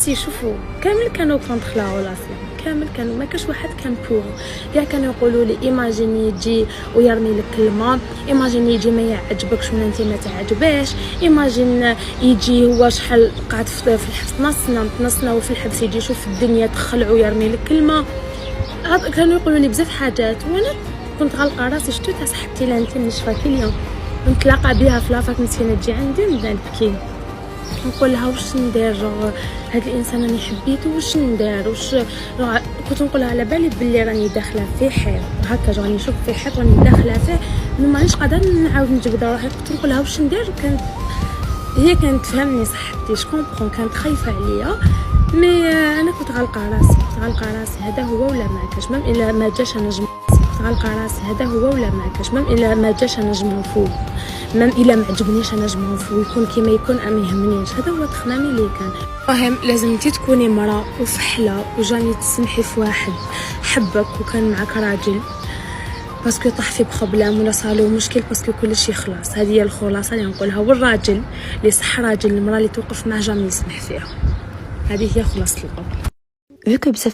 سي شوفوا كامل كانوا كونتر لا ريلاسيون، كامل كانوا ما كاش واحد كان بور. كاع كانوا يقولوا لي ايماجيني يجي ويرمي لك كلمه، ايماجيني يجي ما يعجبكش ولا انت ما تعجباش، ايماجين يجي هو شحال قعد في الحبس نص سنه وفي الحبس يجي يشوف الدنيا تخلع ويرمي لك كلمه. كانوا يقولوا لي بزاف حاجات وانا كنت غلقه راسي. شتو تاع صاحبتي لا انت نشفاكي اليوم نتلاقى بها في لافاك مسكينه تجي عندي نبدا نبكي نقول لها واش ندير، هاد الانسان راني حبيته واش ندير، واش كنت نقول لها على بالي بلي راني داخله في حيط هكا، راني نشوف في حيط راني داخله فيه ما مانيش قادره نعاود نجبد روحي. كنت نقول لها واش ندير، كانت هي كانت تفهمني صاحبتي كومبرون، كانت خايفه عليا مي انا كنت غلقه راسي هذا هو ولا ما كاش، مام الا ما جاش انا غلقه راسي هذا هو ولا ما كاش، مام الا ما جاش انا نجم نفوق، مام الا ما عجبنيش انا نجم نفوق، يكون كيما يكون ما يهمنيش. هذا هو تخمامي اللي كان. المهم لازم انت تكوني مرأة وفحله وجاني تسمحي في واحد حبك وكان معك راجل باسكو طاح في بروبليم ولا صالو مشكل باسكو كلشي خلاص. هذه هي الخلاصه اللي نقولها. والراجل اللي صح راجل، المراه اللي توقف معاه جامي يسمح فيها، هذه هي خلاصه القول.